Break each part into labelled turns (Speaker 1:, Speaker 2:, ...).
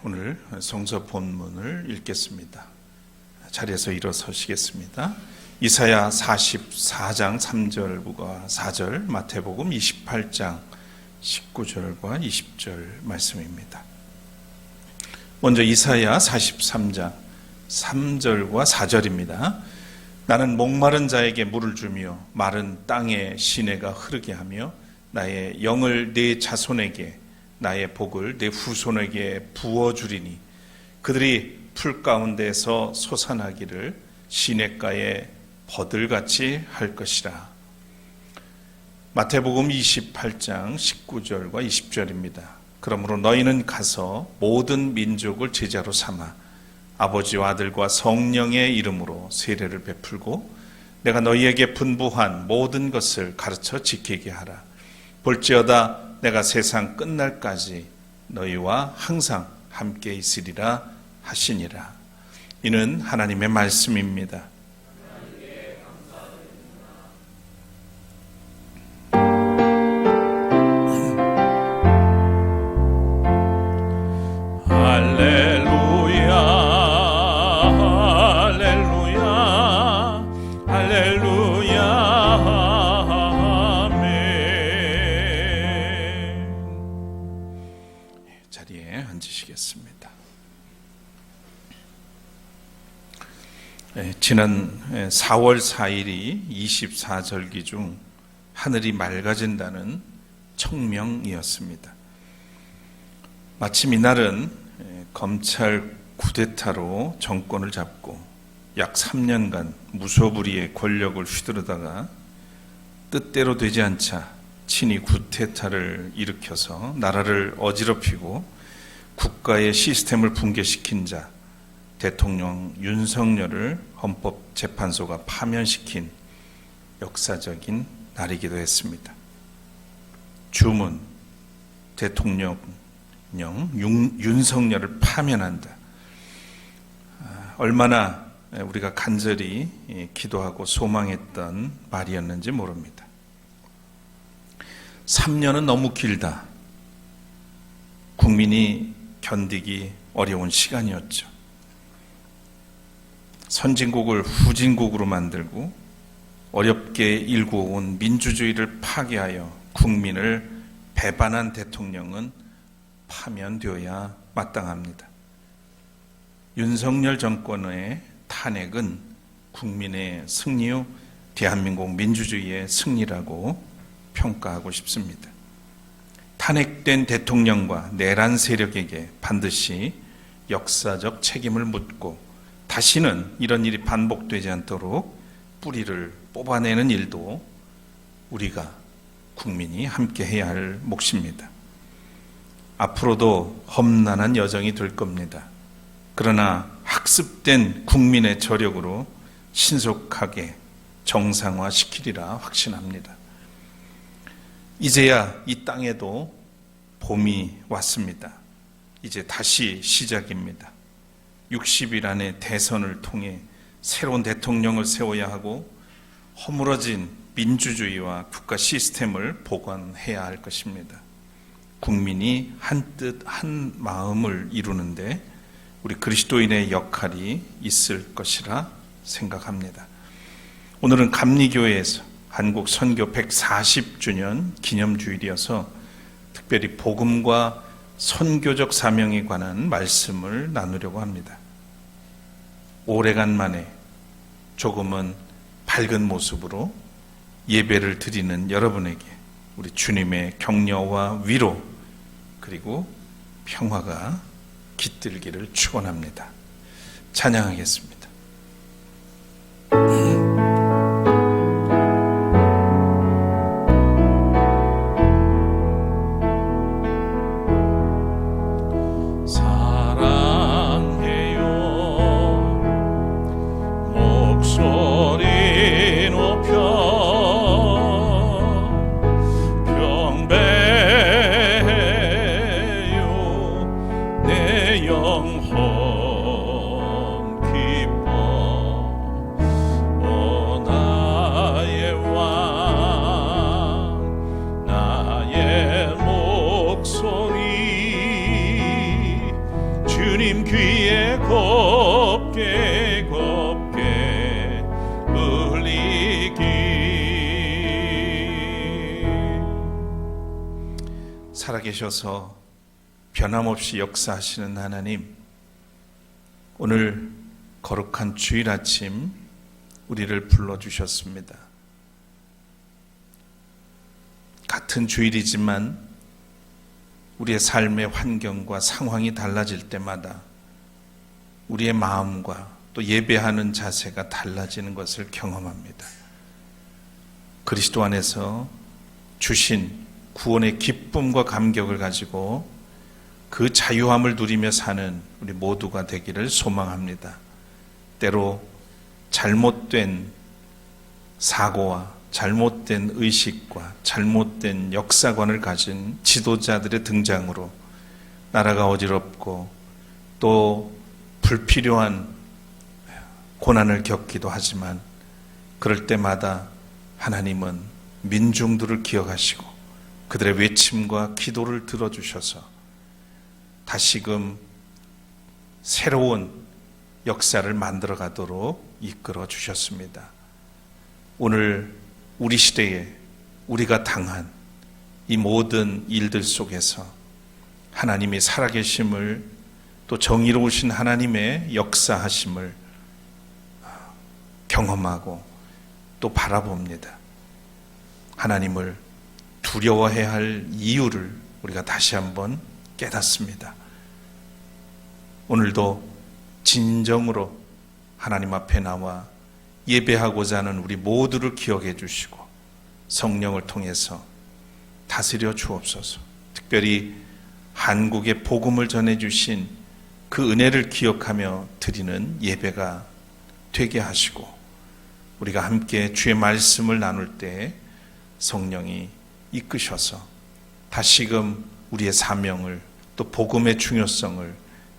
Speaker 1: 오늘 성서 본문을 읽겠습니다. 자리에서 일어서시겠습니다. 이사야 44장 3절과 4절, 마태복음 28장 19절과 20절 말씀입니다. 먼저 이사야 43장 3절과 4절입니다. 나는 목마른 자에게 물을 주며 마른 땅에 시내가 흐르게 하며 나의 영을 네 자손에게 나의 복을 내 후손에게 부어주리니 그들이 풀 가운데서 솟아나기를 시냇가에 버들같이 할 것이라. 마태복음 28장 19절과 20절입니다. 그러므로 너희는 가서 모든 민족을 제자로 삼아 아버지와 아들과 성령의 이름으로 세례를 베풀고 내가 너희에게 분부한 모든 것을 가르쳐 지키게 하라. 볼지어다 내가 세상 끝날까지 너희와 항상 함께 있으리라 하시니라. 이는 하나님의 말씀입니다. 지난 4월 4일이 24절기 중 하늘이 맑아진다는 청명이었습니다. 마침 이날은 검찰 쿠데타로 정권을 잡고 약 3년간 무소불위의 권력을 휘두르다가 뜻대로 되지 않자 친히 쿠데타를 일으켜서 나라를 어지럽히고 국가의 시스템을 붕괴시킨 자 대통령 윤석열을 헌법재판소가 파면시킨 역사적인 날이기도 했습니다. 주문, 대통령 윤석열을 파면한다. 얼마나 우리가 간절히 기도하고 소망했던 말이었는지 모릅니다. 3년은 너무 길다. 국민이 견디기 어려운 시간이었죠. 선진국을 후진국으로 만들고 어렵게 일구어온 민주주의를 파괴하여 국민을 배반한 대통령은 파면되어야 마땅합니다. 윤석열 정권의 탄핵은 국민의 승리요 대한민국 민주주의의 승리라고 평가하고 싶습니다. 탄핵된 대통령과 내란 세력에게 반드시 역사적 책임을 묻고 다시는 이런 일이 반복되지 않도록 뿌리를 뽑아내는 일도 우리가 국민이 함께 해야 할 몫입니다. 앞으로도 험난한 여정이 될 겁니다. 그러나 학습된 국민의 저력으로 신속하게 정상화시키리라 확신합니다. 이제야 이 땅에도 봄이 왔습니다. 이제 다시 시작입니다. 60일 안에 대선을 통해 새로운 대통령을 세워야 하고 허물어진 민주주의와 국가 시스템을 보완해야 할 것입니다. 국민이 한뜻 한 마음을 이루는데 우리 그리스도인의 역할이 있을 것이라 생각합니다. 오늘은 감리교회에서 한국 선교 140주년 기념주일이어서 특별히 복음과 선교적 사명에 관한 말씀을 나누려고 합니다. 오래간만에 조금은 밝은 모습으로 예배를 드리는 여러분에게 우리 주님의 격려와 위로 그리고 평화가 깃들기를 축원합니다. 찬양하겠습니다.
Speaker 2: 영혼 기뻐
Speaker 1: 곱게 곱게 울리기. 살아계셔서 변함없이 역사하시는 하나님, 오늘 거룩한 주일 아침 우리를 불러주셨습니다. 같은 주일이지만 우리의 삶의 환경과 상황이 달라질 때마다 우리의 마음과 또 예배하는 자세가 달라지는 것을 경험합니다. 그리스도 안에서 주신 구원의 기쁨과 감격을 가지고 그 자유함을 누리며 사는 우리 모두가 되기를 소망합니다. 때로 잘못된 사고와 잘못된 의식과 잘못된 역사관을 가진 지도자들의 등장으로 나라가 어지럽고 또 불필요한 고난을 겪기도 하지만, 그럴 때마다 하나님은 민중들을 기억하시고 그들의 외침과 기도를 들어주셔서 다시금 새로운 역사를 만들어 가도록 이끌어 주셨습니다. 오늘 우리 시대에 우리가 당한 이 모든 일들 속에서 하나님이 살아계심을, 또 정의로우신 하나님의 역사하심을 경험하고 또 바라봅니다. 하나님을 두려워해야 할 이유를 우리가 다시 한번 깨닫습니다. 오늘도 진정으로 하나님 앞에 나와 예배하고자 하는 우리 모두를 기억해 주시고 성령을 통해서 다스려 주옵소서. 특별히 한국에 복음을 전해 주신 그 은혜를 기억하며 드리는 예배가 되게 하시고, 우리가 함께 주의 말씀을 나눌 때 성령이 이끄셔서 다시금 우리의 사명을, 또 복음의 중요성을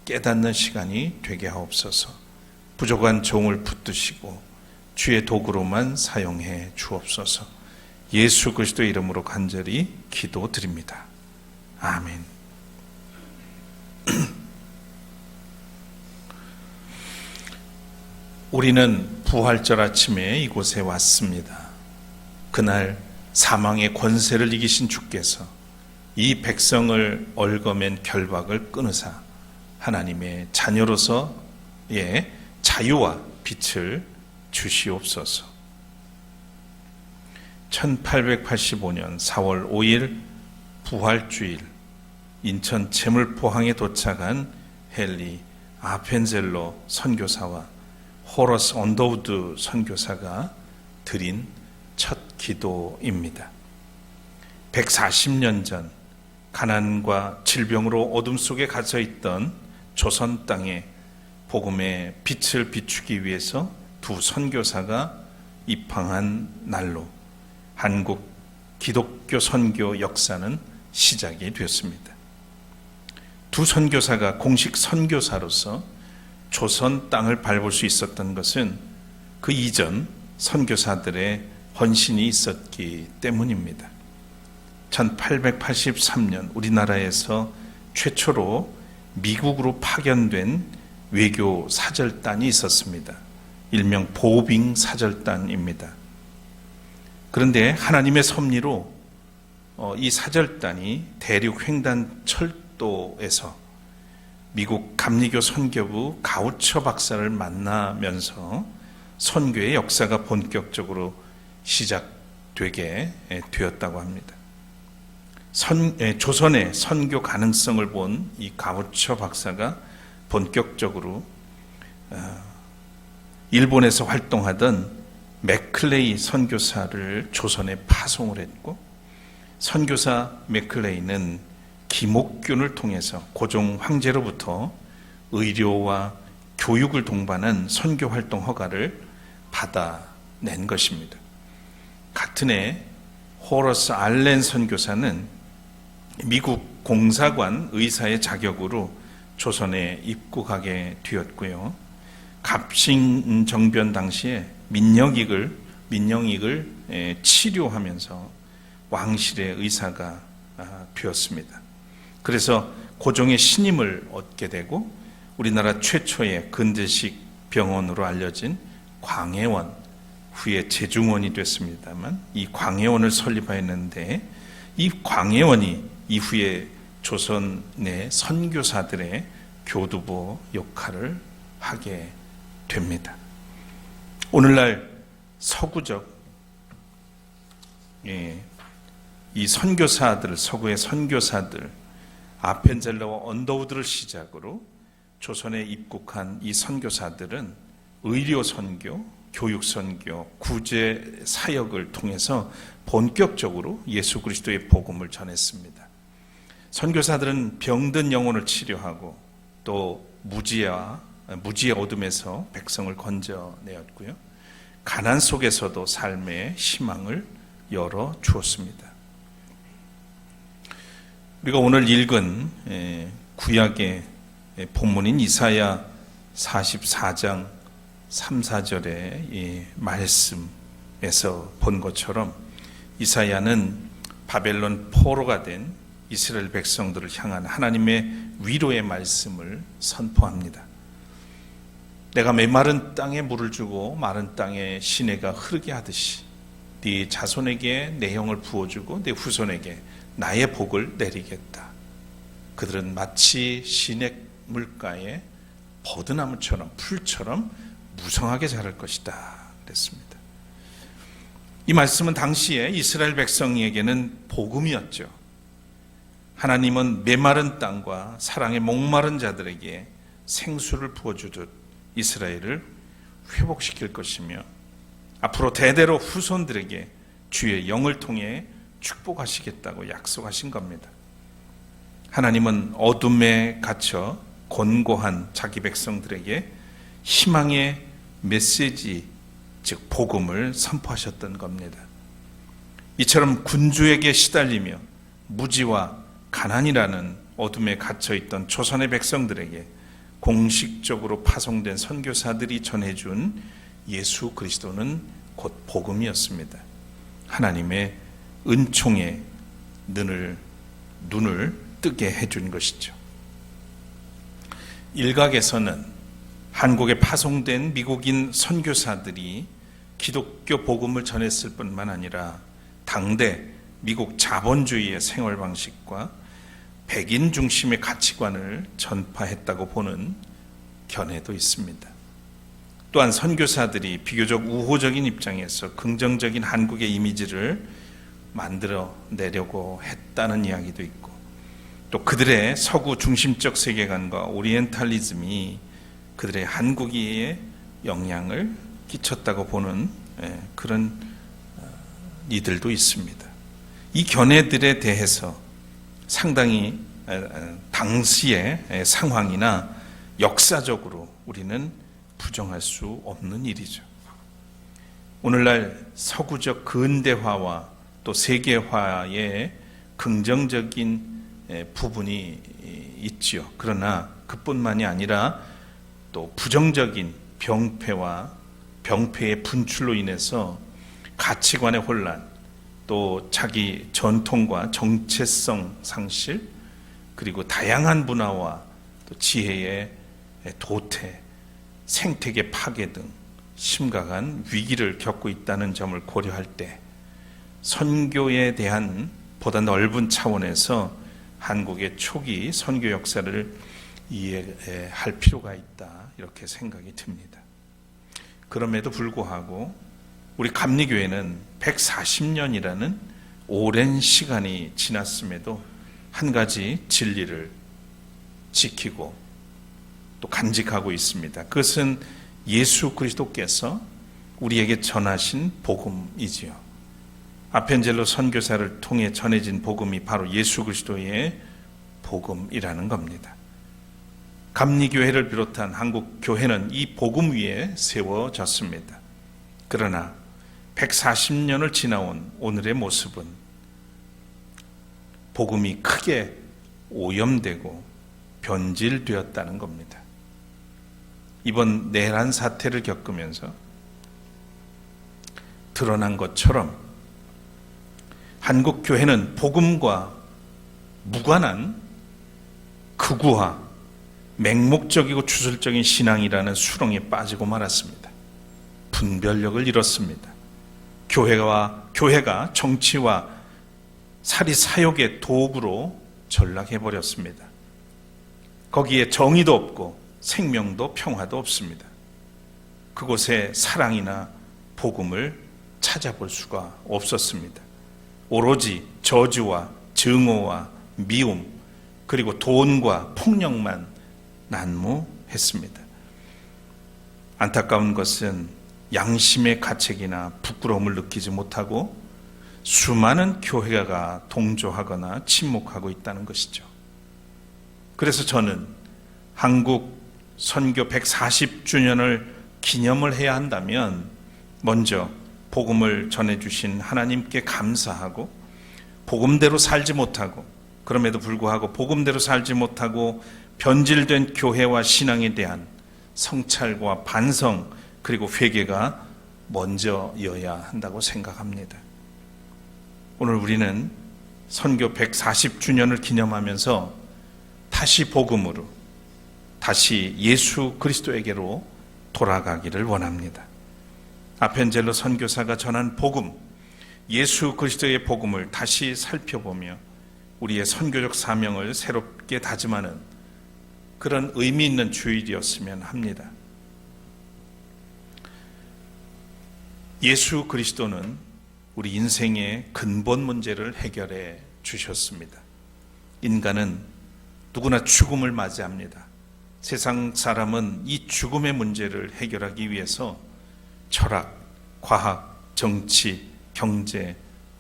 Speaker 1: 깨닫는 시간이 되게 하옵소서. 부족한 종을 붙드시고 주의 도구로만 사용해 주옵소서. 예수 그리스도 이름으로 간절히 기도드립니다. 아멘. 우리는 부활절 아침에 이곳에 왔습니다. 그날 사망의 권세를 이기신 주께서 이 백성을 얽어맨 결박을 끊으사 하나님의 자녀로서의 자유와 빛을 주시옵소서. 1885년 4월 5일 부활주일, 인천 제물포항에 도착한 헨리 아펜젤로 선교사와 호러스 언더우드 선교사가 드린 첫 기도입니다. 140년 전 가난과 질병으로 어둠 속에 갇혀 있던 조선 땅에 복음의 빛을 비추기 위해서 두 선교사가 입항한 날로 한국 기독교 선교 역사는 시작이 되었습니다. 두 선교사가 공식 선교사로서 조선 땅을 밟을 수 있었던 것은 그 이전 선교사들의 헌신이 있었기 때문입니다. 1883년 우리나라에서 최초로 미국으로 파견된 외교 사절단이 있었습니다. 일명 보빙 사절단입니다. 그런데 하나님의 섭리로 이 사절단이 대륙 횡단 철도에서 미국 감리교 선교부 가우처 박사를 만나면서 선교의 역사가 본격적으로 시작되게 되었다고 합니다. 조선의 선교 가능성을 본 이 가우처 박사가 본격적으로 일본에서 활동하던 맥클레이 선교사를 조선에 파송을 했고, 선교사 맥클레이는 기목균을 통해서 고종 황제로부터 의료와 교육을 동반한 선교 활동 허가를 받아낸 것입니다. 같은 해 호러스 알렌 선교사는 미국 공사관 의사의 자격으로 조선에 입국하게 되었고요. 갑신 정변 당시에 민영익을 치료하면서 왕실의 의사가 되었습니다. 그래서 고종의 신임을 얻게 되고 우리나라 최초의 근대식 병원으로 알려진 광해원, 후에 제중원이 됐습니다만 이 광해원을 설립하였는데, 이 광해원이 이후에 조선 내 선교사들의 교두보 역할을 하게 됩니다. 오늘날 서구적 이 선교사들, 서구의 선교사들, 아펜젤러와 언더우드를 시작으로 조선에 입국한 이 선교사들은 의료 선교, 교육 선교, 구제 사역을 통해서 본격적으로 예수 그리스도의 복음을 전했습니다. 선교사들은 병든 영혼을 치료하고 또 무지의 어둠에서 백성을 건져내었고요. 가난 속에서도 삶의 희망을 열어 주었습니다. 우리가 오늘 읽은 구약의 본문인 이사야 44장 3, 4절의 이 말씀에서 본 것처럼 이사야는 바벨론 포로가 된 이스라엘 백성들을 향한 하나님의 위로의 말씀을 선포합니다. 내가 메마른 땅에 물을 주고 마른 땅에 시내가 흐르게 하듯이 네 자손에게 내 영을 부어주고 내 후손에게 나의 복을 내리겠다. 그들은 마치 시냇 물가에 버드나무처럼 풀처럼 무성하게 자랄 것이다 그랬습니다. 이 말씀은 당시에 이스라엘 백성에게는 복음이었죠. 하나님은 메마른 땅과 사랑에 목마른 자들에게 생수를 부어주듯 이스라엘을 회복시킬 것이며 앞으로 대대로 후손들에게 주의 영을 통해 축복하시겠다고 약속하신 겁니다. 하나님은 어둠에 갇혀 곤고한 자기 백성들에게 희망의 메시지, 즉 복음을 선포하셨던 겁니다. 이처럼 군주에게 시달리며 무지와 가난이라는 어둠에 갇혀있던 조선의 백성들에게 공식적으로 파송된 선교사들이 전해준 예수 그리스도는 곧 복음이었습니다. 하나님의 은총의 눈을 뜨게 해준 것이죠. 일각에서는 한국에 파송된 미국인 선교사들이 기독교 복음을 전했을 뿐만 아니라 당대 미국 자본주의의 생활 방식과 백인 중심의 가치관을 전파했다고 보는 견해도 있습니다. 또한 선교사들이 비교적 우호적인 입장에서 긍정적인 한국의 이미지를 만들어내려고 했다는 이야기도 있고, 또 그들의 서구 중심적 세계관과 오리엔탈리즘이 그들의 한국에 영향을 끼쳤다고 보는 그런 이들도 있습니다. 이 견해들에 대해서 상당히 당시의 상황이나 역사적으로 우리는 부정할 수 없는 일이죠. 오늘날 서구적 근대화와 또 세계화의 긍정적인 부분이 있지요. 그러나 그뿐만이 아니라 또 부정적인 병폐의 분출로 인해서 가치관의 혼란, 또 자기 전통과 정체성 상실, 그리고 다양한 문화와 또 지혜의 도태, 생태계 파괴 등 심각한 위기를 겪고 있다는 점을 고려할 때 선교에 대한 보다 넓은 차원에서 한국의 초기 선교 역사를 이해할 필요가 있다, 이렇게 생각이 듭니다. 그럼에도 불구하고 우리 감리교회는 140년이라는 오랜 시간이 지났음에도 한 가지 진리를 지키고 또 간직하고 있습니다. 그것은 예수 그리스도께서 우리에게 전하신 복음이지요. 아펜젤로 선교사를 통해 전해진 복음이 바로 예수 그리스도의 복음이라는 겁니다. 감리교회를 비롯한 한국 교회는 이 복음 위에 세워졌습니다. 그러나 140년을 지나온 오늘의 모습은 복음이 크게 오염되고 변질되었다는 겁니다. 이번 내란 사태를 겪으면서 드러난 것처럼 한국 교회는 복음과 무관한 극우화, 맹목적이고 추설적인 신앙이라는 수렁에 빠지고 말았습니다. 분별력을 잃었습니다. 교회가 정치와 사리 사욕의 도구로 전락해버렸습니다. 거기에 정의도 없고 생명도 평화도 없습니다. 그곳에 사랑이나 복음을 찾아볼 수가 없었습니다. 오로지 저주와 증오와 미움, 그리고 돈과 폭력만 난무했습니다. 안타까운 것은 양심의 가책이나 부끄러움을 느끼지 못하고 수많은 교회가 동조하거나 침묵하고 있다는 것이죠. 그래서 저는 한국 선교 140주년을 기념을 해야 한다면 먼저 복음을 전해주신 하나님께 감사하고, 복음대로 살지 못하고, 그럼에도 불구하고 복음대로 살지 못하고 변질된 교회와 신앙에 대한 성찰과 반성, 그리고 회개가 먼저여야 한다고 생각합니다. 오늘 우리는 선교 140주년을 기념하면서 다시 복음으로, 다시 예수 그리스도에게로 돌아가기를 원합니다. 아펜젤로 선교사가 전한 복음, 예수 그리스도의 복음을 다시 살펴보며 우리의 선교적 사명을 새롭게 다짐하는 그런 의미 있는 주일이었으면 합니다. 예수 그리스도는 우리 인생의 근본 문제를 해결해 주셨습니다. 인간은 누구나 죽음을 맞이합니다. 세상 사람은 이 죽음의 문제를 해결하기 위해서 철학, 과학, 정치, 경제와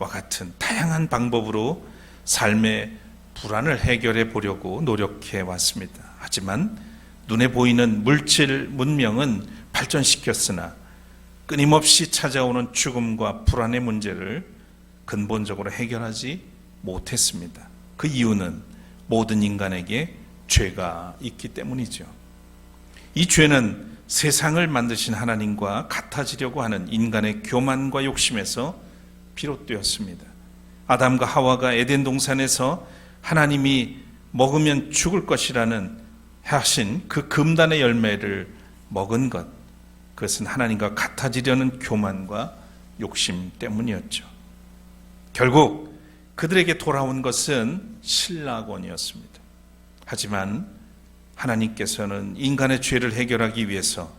Speaker 1: 같은 다양한 방법으로 삶의 불안을 해결해 보려고 노력해 왔습니다. 하지만 눈에 보이는 물질 문명은 발전시켰으나 끊임없이 찾아오는 죽음과 불안의 문제를 근본적으로 해결하지 못했습니다. 그 이유는 모든 인간에게 죄가 있기 때문이죠. 이 죄는 세상을 만드신 하나님과 같아지려고 하는 인간의 교만과 욕심에서 비롯되었습니다. 아담과 하와가 에덴 동산에서 하나님이 먹으면 죽을 것이라는 하신 그 금단의 열매를 먹은 것, 그것은 하나님과 같아지려는 교만과 욕심 때문이었죠. 결국 그들에게 돌아온 것은 신라곤이었습니다. 하지만 하나님께서는 인간의 죄를 해결하기 위해서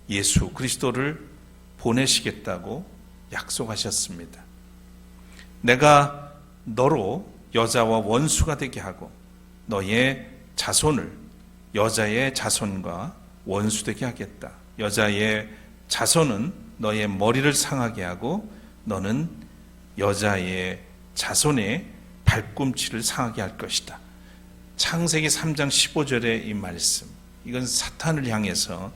Speaker 1: 예수 그리스도를 보내시겠다고 약속하셨습니다. 내가 너로 여자와 원수가 되게 하고 너의 자손을 여자의 자손과 원수되게 하겠다. 여자의 자손은 너의 머리를 상하게 하고 너는 여자의 자손의 발꿈치를 상하게 할 것이다. 창세기 3장 15절의 이 말씀, 이건 사탄을 향해서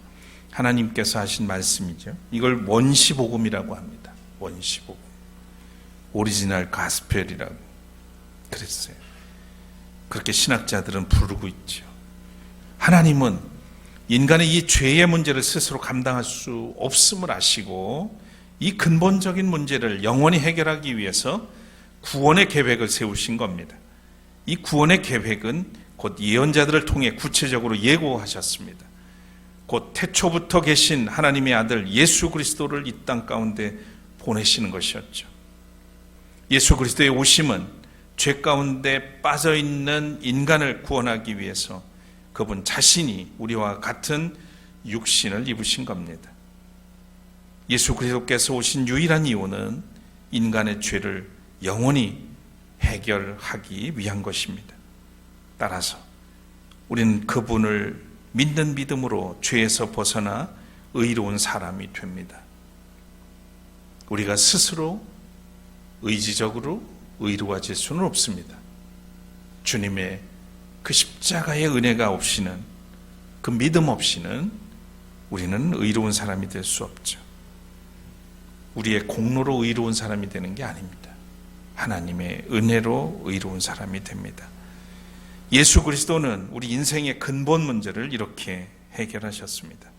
Speaker 1: 하나님께서 하신 말씀이죠. 이걸 원시복음이라고 합니다. 원시복음, 오리지널 가스펠이라고 그랬어요. 그렇게 신학자들은 부르고 있죠. 하나님은 인간의 이 죄의 문제를 스스로 감당할 수 없음을 아시고 이 근본적인 문제를 영원히 해결하기 위해서 구원의 계획을 세우신 겁니다. 이 구원의 계획은 곧 예언자들을 통해 구체적으로 예고하셨습니다. 곧 태초부터 계신 하나님의 아들 예수 그리스도를 이 땅 가운데 보내시는 것이었죠. 예수 그리스도의 오심은 죄 가운데 빠져있는 인간을 구원하기 위해서 그분 자신이 우리와 같은 육신을 입으신 겁니다. 예수 그리스도께서 오신 유일한 이유는 인간의 죄를 영원히 해결하기 위한 것입니다. 따라서 우리는 그분을 믿는 믿음으로 죄에서 벗어나 의로운 사람이 됩니다. 우리가 스스로 의지적으로 의로워질 수는 없습니다. 주님의 그 십자가의 은혜가 없이는, 그 믿음 없이는 우리는 의로운 사람이 될 수 없죠. 우리의 공로로 의로운 사람이 되는 게 아닙니다. 하나님의 은혜로 의로운 사람이 됩니다. 예수 그리스도는 우리 인생의 근본 문제를 이렇게 해결하셨습니다.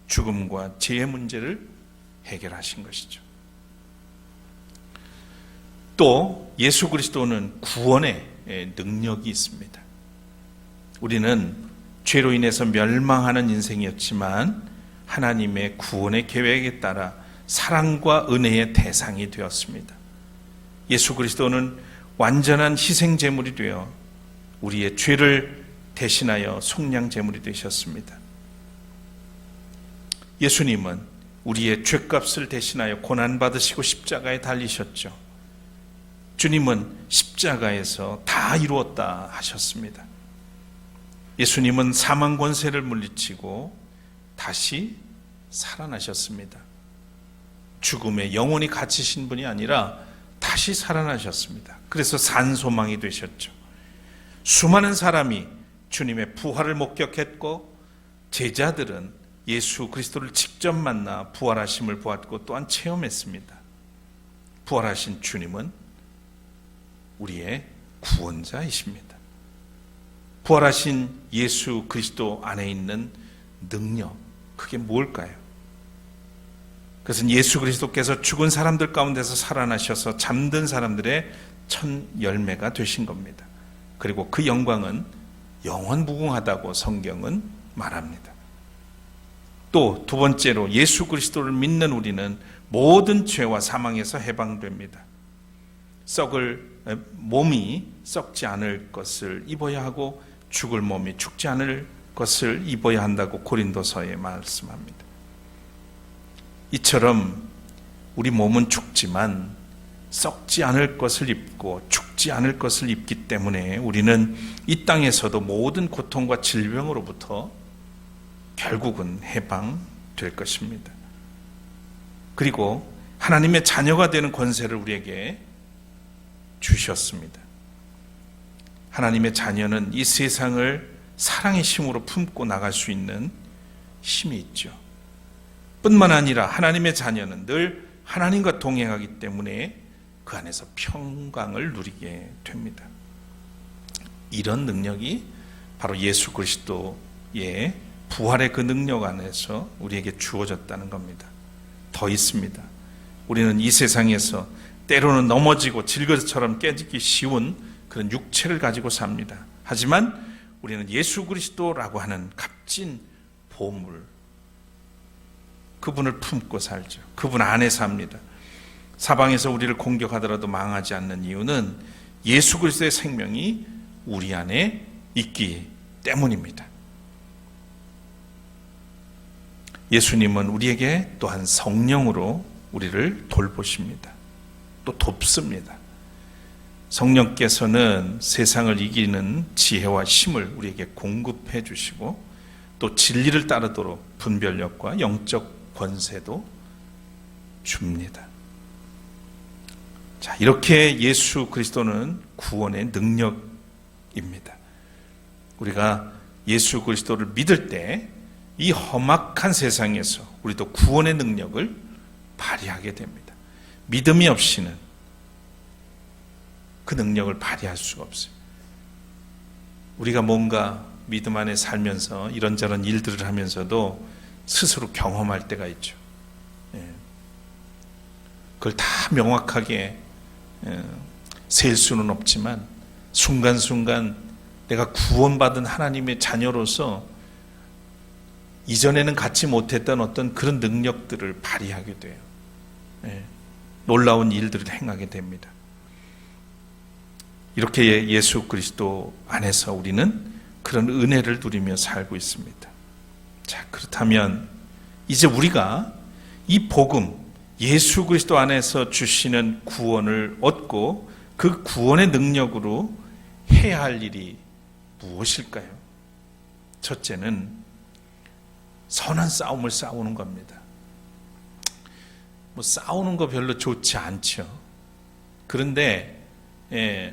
Speaker 1: 죽음과 죄의 문제를 해결하신 것이죠. 또 예수 그리스도는 구원의 능력이 있습니다. 우리는 죄로 인해서 멸망하는 인생이었지만 하나님의 구원의 계획에 따라 사랑과 은혜의 대상이 되었습니다. 예수 그리스도는 완전한 희생 제물이 되어 우리의 죄를 대신하여 속량 제물이 되셨습니다. 예수님은 우리의 죄값을 대신하여 고난받으시고 십자가에 달리셨죠. 주님은 십자가에서 다 이루었다 하셨습니다. 예수님은 사망 권세를 물리치고 다시 살아나셨습니다. 죽음에 영원히 갇히신 분이 아니라 다시 살아나셨습니다. 그래서 산 소망이 되셨죠. 수많은 사람이 주님의 부활을 목격했고 제자들은 예수 그리스도를 직접 만나 부활하심을 보았고 또한 체험했습니다. 부활하신 주님은 우리의 구원자이십니다. 부활하신 예수 그리스도 안에 있는 능력, 그게 뭘까요? 그것은 예수 그리스도께서 죽은 사람들 가운데서 살아나셔서 잠든 사람들의 첫 열매가 되신 겁니다. 그리고 그 영광은 영원무궁하다고 성경은 말합니다. 또 두 번째로 예수 그리스도를 믿는 우리는 모든 죄와 사망에서 해방됩니다. 몸이 썩지 않을 것을 입어야 하고 죽을 몸이 죽지 않을 것을 입어야 한다고 고린도서에 말씀합니다. 이처럼 우리 몸은 죽지만 썩지 않을 것을 입고 죽지 않을 것을 입기 때문에 우리는 이 땅에서도 모든 고통과 질병으로부터 결국은 해방될 것입니다. 그리고 하나님의 자녀가 되는 권세를 우리에게 주셨습니다. 하나님의 자녀는 이 세상을 사랑의 힘으로 품고 나갈 수 있는 힘이 있죠. 뿐만 아니라 하나님의 자녀는 늘 하나님과 동행하기 때문에 그 안에서 평강을 누리게 됩니다. 이런 능력이 바로 예수 그리스도의 부활의 그 능력 안에서 우리에게 주어졌다는 겁니다. 더 있습니다. 우리는 이 세상에서 때로는 넘어지고 질그릇처럼 깨지기 쉬운 그런 육체를 가지고 삽니다. 하지만 우리는 예수 그리스도라고 하는 값진 보물, 그분을 품고 살죠. 그분 안에 삽니다. 사방에서 우리를 공격하더라도 망하지 않는 이유는 예수 그리스도의 생명이 우리 안에 있기 때문입니다. 예수님은 우리에게 또한 성령으로 우리를 돌보십니다. 또 돕습니다. 성령께서는 세상을 이기는 지혜와 힘을 우리에게 공급해 주시고 또 진리를 따르도록 분별력과 영적 권세도 줍니다. 자, 이렇게 예수 그리스도는 구원의 능력입니다. 우리가 예수 그리스도를 믿을 때 이 험악한 세상에서 우리도 구원의 능력을 발휘하게 됩니다. 믿음이 없이는 그 능력을 발휘할 수가 없어요. 우리가 뭔가 믿음 안에 살면서 이런저런 일들을 하면서도 스스로 경험할 때가 있죠. 그걸 다 명확하게 셀 수는 없지만 순간순간 내가 구원받은 하나님의 자녀로서 이전에는 갖지 못했던 어떤 그런 능력들을 발휘하게 돼요. 놀라운 일들을 행하게 됩니다. 이렇게 예수 그리스도 안에서 우리는 그런 은혜를 누리며 살고 있습니다. 자, 그렇다면 이제 우리가 이 복음, 예수 그리스도 안에서 주시는 구원을 얻고 그 구원의 능력으로 해야 할 일이 무엇일까요? 첫째는 선한 싸움을 싸우는 겁니다. 싸우는 거 별로 좋지 않죠. 그런데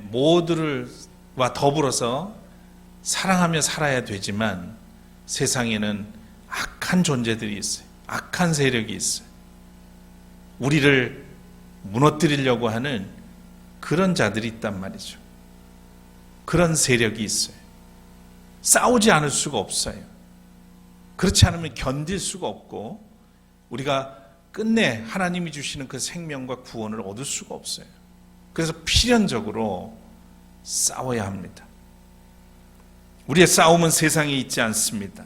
Speaker 1: 모두와 더불어서 사랑하며 살아야 되지만 세상에는 악한 존재들이 있어요. 악한 세력이 있어요. 우리를 무너뜨리려고 하는 그런 자들이 있단 말이죠. 그런 세력이 있어요. 싸우지 않을 수가 없어요. 그렇지 않으면 견딜 수가 없고 우리가 끝내 하나님이 주시는 그 생명과 구원을 얻을 수가 없어요. 그래서 필연적으로 싸워야 합니다. 우리의 싸움은 세상에 있지 않습니다.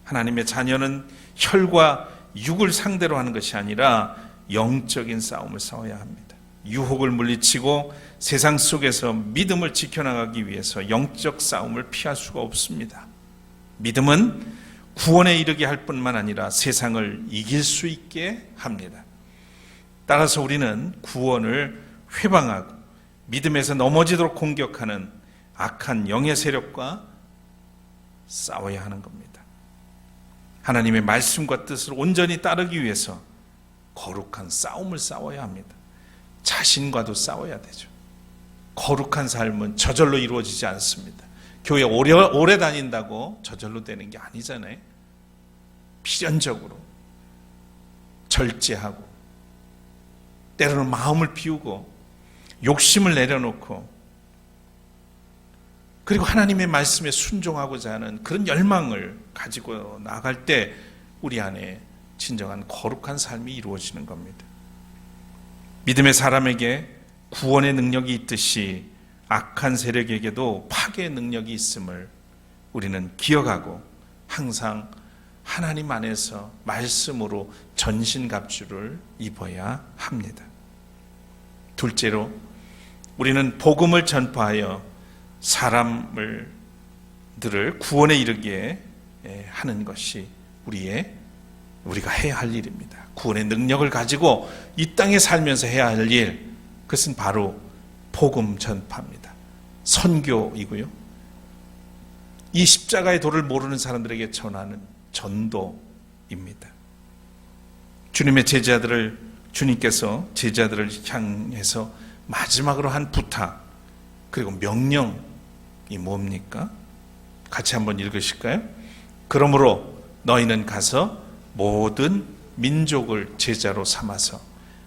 Speaker 1: 하나님의 자녀는 혈과 육을 상대로 하는 것이 아니라 영적인 싸움을 싸워야 합니다. 유혹을 물리치고 세상 속에서 믿음을 지켜나가기 위해서 영적 싸움을 피할 수가 없습니다. 믿음은 구원에 이르게 할 뿐만 아니라 세상을 이길 수 있게 합니다. 따라서 우리는 구원을 회방하고 믿음에서 넘어지도록 공격하는 악한 영의 세력과 싸워야 하는 겁니다. 하나님의 말씀과 뜻을 온전히 따르기 위해서 거룩한 싸움을 싸워야 합니다. 자신과도 싸워야 되죠. 거룩한 삶은 저절로 이루어지지 않습니다. 교회 오래 다닌다고 저절로 되는 게 아니잖아요. 필연적으로 절제하고 때로는 마음을 비우고 욕심을 내려놓고 그리고 하나님의 말씀에 순종하고자 하는 그런 열망을 가지고 나갈 때 우리 안에 진정한 거룩한 삶이 이루어지는 겁니다. 믿음의 사람에게 구원의 능력이 있듯이 악한 세력에게도 파괴의 능력이 있음을 우리는 기억하고 항상 하나님 안에서 말씀으로 전신갑주를 입어야 합니다. 둘째로 우리는 복음을 전파하여 사람들을 구원에 이르게 하는 것이 우리가 해야 할 일입니다. 구원의 능력을 가지고 이 땅에 살면서 해야 할 일, 그것은 바로 복음 전파입니다. 선교이고요. 이 십자가의 도를 모르는 사람들에게 전하는 전도입니다. 주님께서 제자들을 향해서 마지막으로 한 부탁 그리고 명령이 뭡니까? 같이 한번 읽으실까요? 그러므로 너희는 가서 모든 민족을 제자로 삼아서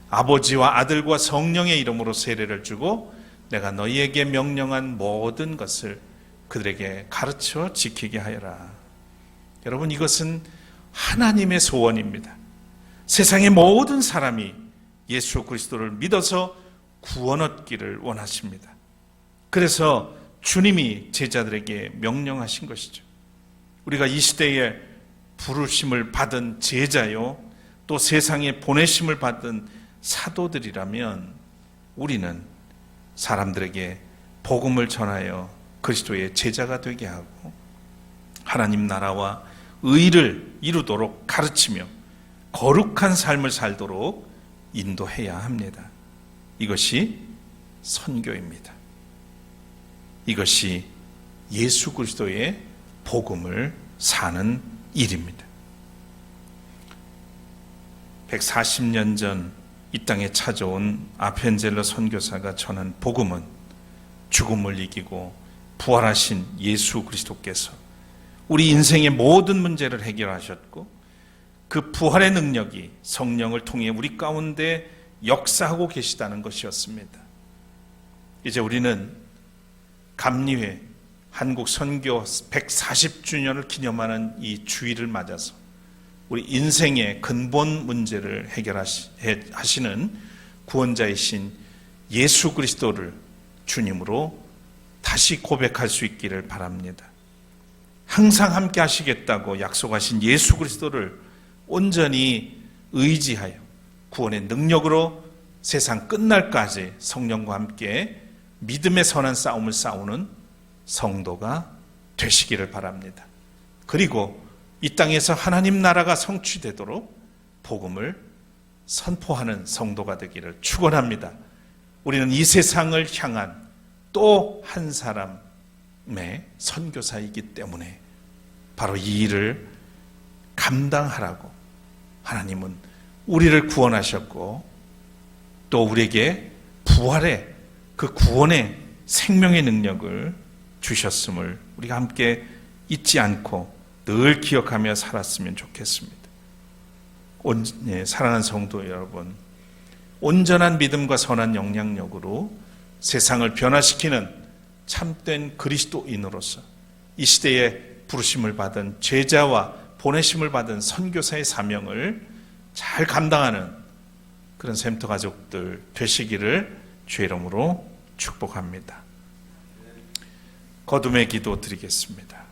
Speaker 1: 아버지와 아들과 성령의 이름으로 세례를 주고 내가 너희에게 명령한 모든 것을 그들에게 가르쳐 지키게 하여라. 여러분, 이것은 하나님의 소원입니다. 세상의 모든 사람이 예수 그리스도를 믿어서 구원 얻기를 원하십니다. 그래서 주님이 제자들에게 명령하신 것이죠. 우리가 이 시대에 부르심을 받은 제자요, 또 세상에 보내심을 받은 사도들이라면 우리는 사람들에게 복음을 전하여 그리스도의 제자가 되게 하고 하나님 나라와 의를 이루도록 가르치며 거룩한 삶을 살도록 인도해야 합니다. 이것이 선교입니다. 이것이 예수 그리스도의 복음을 사는 일입니다. 140년 전 이 땅에 찾아온 아펜젤러 선교사가 전한 복음은 죽음을 이기고 부활하신 예수 그리스도께서 우리 인생의 모든 문제를 해결하셨고 그 부활의 능력이 성령을 통해 우리 가운데 역사하고 계시다는 것이었습니다. 이제 우리는 감리회 한국 선교 140주년을 기념하는 이 주일을 맞아서 우리 인생의 근본 문제를 해결하시는 구원자이신 예수 그리스도를 주님으로 다시 고백할 수 있기를 바랍니다. 항상 함께 하시겠다고 약속하신 예수 그리스도를 온전히 의지하여 구원의 능력으로 세상 끝날까지 성령과 함께 믿음의 선한 싸움을 싸우는 성도가 되시기를 바랍니다. 그리고 이 땅에서 하나님 나라가 성취되도록 복음을 선포하는 성도가 되기를 축원합니다. 우리는 이 세상을 향한 또 한 사람의 선교사이기 때문에 바로 이 일을 감당하라고 하나님은 우리를 구원하셨고 또 우리에게 부활의 그 구원의 생명의 능력을 주셨음을 우리가 함께 잊지 않고 늘 기억하며 살았으면 좋겠습니다. 사랑하는 성도 여러분, 온전한 믿음과 선한 영향력으로 세상을 변화시키는 참된 그리스도인으로서 이 시대에 부르심을 받은 제자와 보내심을 받은 선교사의 사명을 잘 감당하는 그런 샘터 가족들 되시기를 주의 이름으로 축복합니다. 거듭의 기도 드리겠습니다.